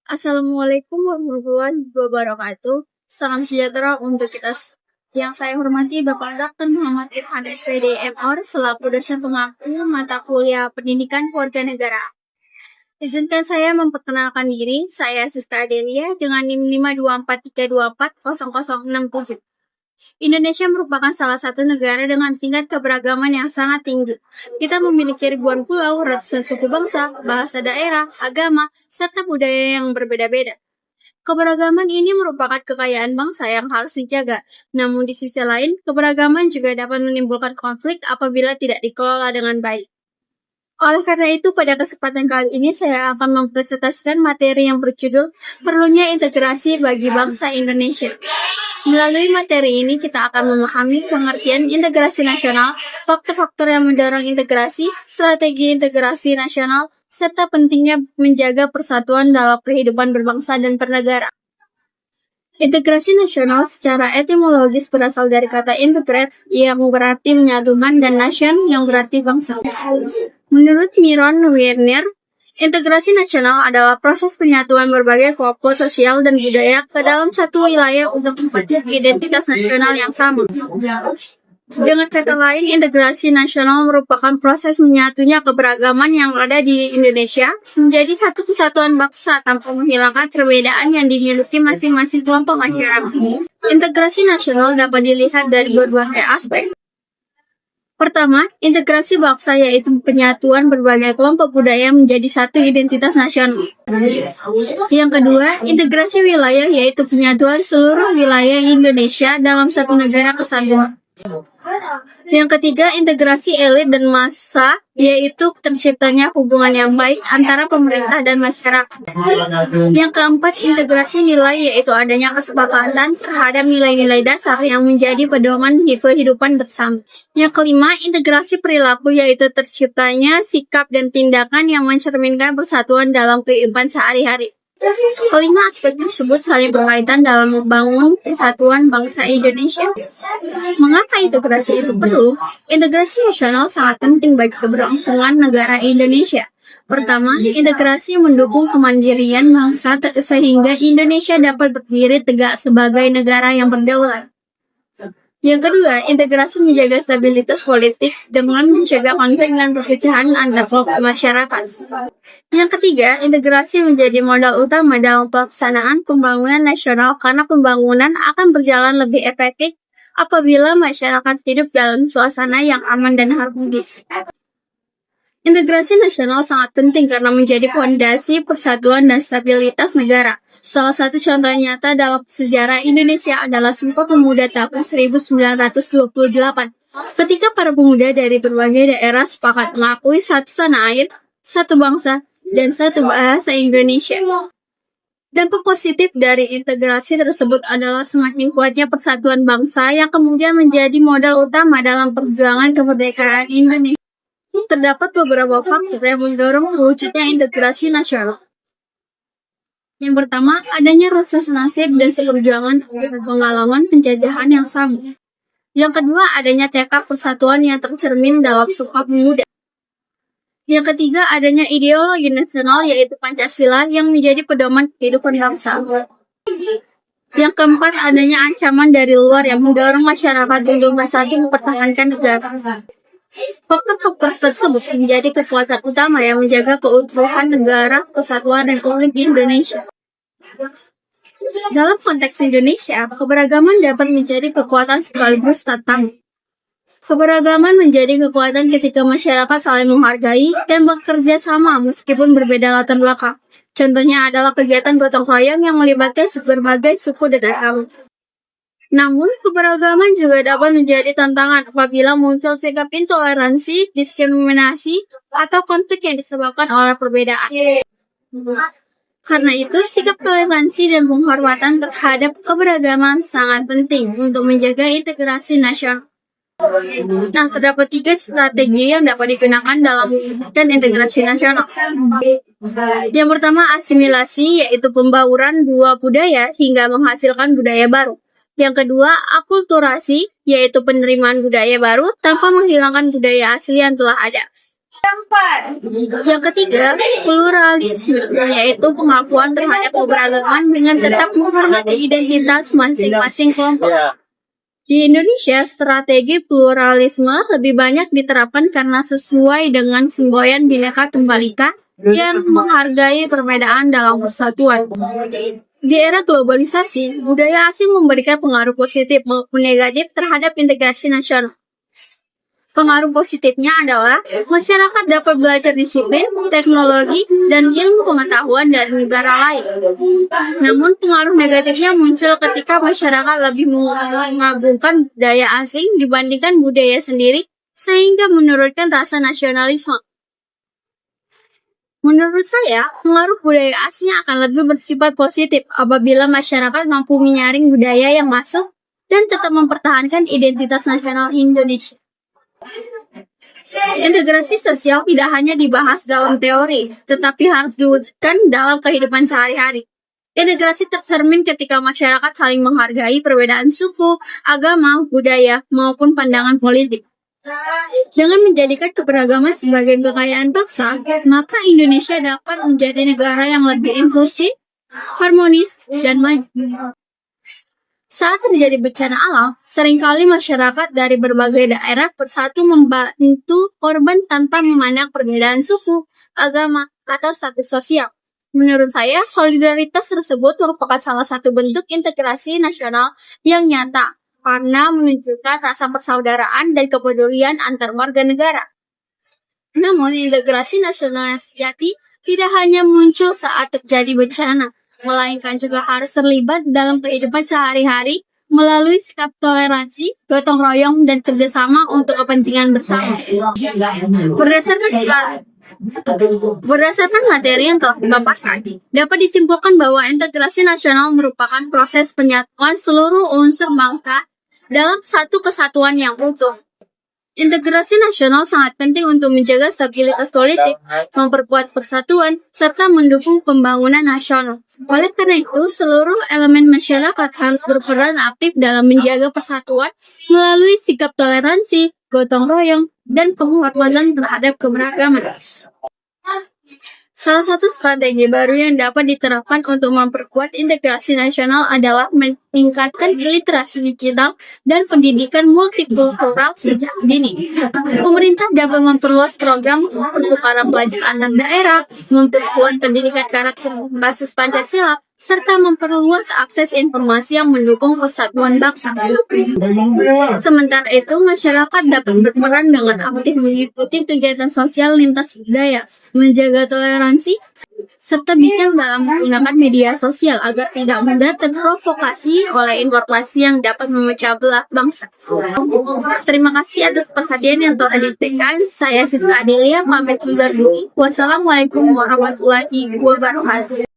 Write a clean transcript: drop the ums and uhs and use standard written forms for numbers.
Assalamualaikum warahmatullahi wabarakatuh. Salam sejahtera untuk kita. Yang saya hormati Bapak Dr. Muhammad Irhan SPD MR selaku dosen pemangku mata kuliah Pendidikan Kewarganegaraan. Izinkan saya memperkenalkan diri. Saya Siska Adelia dengan NIM 52432400067. Indonesia merupakan salah satu negara dengan tingkat keberagaman yang sangat tinggi. Kita memiliki ribuan pulau, ratusan suku bangsa, bahasa daerah, agama, serta budaya yang berbeda-beda. Keberagaman ini merupakan kekayaan bangsa yang harus dijaga. Namun di sisi lain, keberagaman juga dapat menimbulkan konflik apabila tidak dikelola dengan baik. Oleh karena itu, pada kesempatan kali ini saya akan mempresentasikan materi yang berjudul Perlunya Integrasi Bagi Bangsa Indonesia. Melalui materi ini, kita akan memahami pengertian integrasi nasional, faktor-faktor yang mendorong integrasi, strategi integrasi nasional, serta pentingnya menjaga persatuan dalam kehidupan berbangsa dan bernegara. Integrasi nasional secara etimologis berasal dari kata integrate yang berarti menyatukan dan nation yang berarti bangsa. Menurut Miron Werner, integrasi nasional adalah proses penyatuan berbagai kelompok sosial dan budaya ke dalam satu wilayah untuk membentuk identitas nasional yang sama. Dengan kata lain, integrasi nasional merupakan proses menyatunya keberagaman yang ada di Indonesia menjadi satu kesatuan bangsa tanpa menghilangkan perbedaan yang dimiliki masing-masing kelompok masyarakat. Integrasi nasional dapat dilihat dari berbagai aspek. Pertama, integrasi bangsa yaitu penyatuan berbagai kelompok budaya menjadi satu identitas nasional. Yang kedua, integrasi wilayah yaitu penyatuan seluruh wilayah Indonesia dalam satu negara kesatuan. Yang ketiga, integrasi elit dan massa, yaitu terciptanya hubungan yang baik antara pemerintah dan masyarakat. Yang keempat, integrasi nilai, yaitu adanya kesepakatan terhadap nilai-nilai dasar yang menjadi pedoman kehidupan bersama. Yang kelima, integrasi perilaku, yaitu terciptanya sikap dan tindakan yang mencerminkan persatuan dalam kehidupan sehari-hari. Kelima aspek tersebut saling berkaitan dalam membangun persatuan bangsa Indonesia. Mengapa integrasi itu perlu? Integrasi nasional sangat penting bagi keberlangsungan negara Indonesia. Pertama, integrasi mendukung kemandirian bangsa sehingga Indonesia dapat berdiri tegak sebagai negara yang berdaulat. Yang kedua, integrasi menjaga stabilitas politik dengan mencegah konflik dan perpecahan antar kelompok masyarakat. Yang ketiga, integrasi menjadi modal utama dalam pelaksanaan pembangunan nasional karena pembangunan akan berjalan lebih efektif apabila masyarakat hidup dalam suasana yang aman dan harmonis. Integrasi nasional sangat penting karena menjadi fondasi persatuan dan stabilitas negara. Salah satu contoh nyata dalam sejarah Indonesia adalah Sumpah Pemuda tahun 1928. Ketika para pemuda dari berbagai daerah sepakat mengakui satu tanah air, satu bangsa, dan satu bahasa Indonesia. Dampak positif dari integrasi tersebut adalah semakin kuatnya persatuan bangsa yang kemudian menjadi modal utama dalam perjuangan kemerdekaan Indonesia. Terdapat beberapa faktor yang mendorong terwujudnya integrasi nasional. Yang pertama, adanya rasa senasib dan seperjuangan atas pengalaman penjajahan yang sama. Yang kedua, adanya tekad persatuan yang tercermin dalam Sumpah Pemuda. Yang ketiga, adanya ideologi nasional yaitu Pancasila yang menjadi pedoman kehidupan bangsa. Yang keempat, adanya ancaman dari luar yang mendorong masyarakat untuk bersatu mempertahankan negara. Faktor-faktor tersebut menjadi kekuatan utama yang menjaga keutuhan negara, kesatuan Republik Indonesia. Dalam konteks Indonesia, keberagaman dapat menjadi kekuatan sekaligus tantangan. Keberagaman menjadi kekuatan ketika masyarakat saling menghargai dan bekerja sama meskipun berbeda latar belakang. Contohnya adalah kegiatan gotong royong yang melibatkan berbagai suku dan agama. Namun, keberagaman juga dapat menjadi tantangan apabila muncul sikap intoleransi, diskriminasi, atau konflik yang disebabkan oleh perbedaan. Karena itu, sikap toleransi dan penghormatan terhadap keberagaman sangat penting untuk menjaga integrasi nasional. Nah, terdapat 3 strategi yang dapat digunakan dalam mewujudkan integrasi nasional. Yang pertama, asimilasi, yaitu pembauran dua budaya hingga menghasilkan budaya baru. Yang kedua, akulturasi, yaitu penerimaan budaya baru tanpa menghilangkan budaya asli yang telah ada. Yang ketiga, pluralisme, yaitu pengakuan terhadap keberagaman dengan tetap menghormati identitas masing-masing kelompok. Di Indonesia, strategi pluralisme lebih banyak diterapkan karena sesuai dengan semboyan Bhinneka Tunggal Ika yang menghargai perbedaan dalam persatuan. Di era globalisasi, budaya asing memberikan pengaruh positif maupun negatif terhadap integrasi nasional. Pengaruh positifnya adalah masyarakat dapat belajar disiplin, teknologi, dan ilmu pengetahuan dari negara lain. Namun pengaruh negatifnya muncul ketika masyarakat lebih mengagungkan budaya asing dibandingkan budaya sendiri, sehingga menurunkan rasa nasionalisme. Menurut saya, pengaruh budaya asing akan lebih bersifat positif apabila masyarakat mampu menyaring budaya yang masuk dan tetap mempertahankan identitas nasional Indonesia. Integrasi sosial tidak hanya dibahas dalam teori, tetapi harus diwujudkan dalam kehidupan sehari-hari. Integrasi tercermin ketika masyarakat saling menghargai perbedaan suku, agama, budaya, maupun pandangan politik. Dengan menjadikan keberagaman sebagai kekayaan bangsa, maka Indonesia dapat menjadi negara yang lebih inklusif, harmonis, dan maju. Saat terjadi bencana alam, seringkali masyarakat dari berbagai daerah bersatu membantu korban tanpa memandang perbedaan suku, agama, atau status sosial. Menurut saya, solidaritas tersebut merupakan salah satu bentuk integrasi nasional yang nyata, karena menunjukkan rasa persaudaraan dan kepedulian antar warga negara. Namun, integrasi nasional yang sejati tidak hanya muncul saat terjadi bencana, melainkan juga harus terlibat dalam kehidupan sehari-hari melalui sikap toleransi, gotong royong, dan kerjasama untuk kepentingan bersama. Berdasarkan materi yang telah dipaparkan, dapat disimpulkan bahwa integrasi nasional merupakan proses penyatuan seluruh unsur bangsa dalam satu kesatuan yang utuh. Integrasi nasional sangat penting untuk menjaga stabilitas politik, memperkuat persatuan, serta mendukung pembangunan nasional. Oleh karena itu, seluruh elemen masyarakat harus berperan aktif dalam menjaga persatuan melalui sikap toleransi, gotong royong, dan penghormatan terhadap keberagaman. Salah satu strategi baru yang dapat diterapkan untuk memperkuat integrasi nasional adalah meningkatkan literasi digital dan pendidikan multikultural sejak dini. Pemerintah dapat memperluas program pertukaran pelajar antar daerah, memperkuat pendidikan karakter berbasis Pancasila, serta memperluas akses informasi yang mendukung persatuan bangsa. Sementara itu, masyarakat dapat berperan dengan aktif mengikuti kegiatan sosial lintas budaya, menjaga toleransi, serta bijak dalam menggunakan media sosial agar tidak mudah terprovokasi oleh informasi yang dapat memecah belah bangsa. Terima kasih atas perhatian yang telah diberikan. Saya Siswa Adelia, pamit undur diri. Wassalamualaikum warahmatullahi wabarakatuh.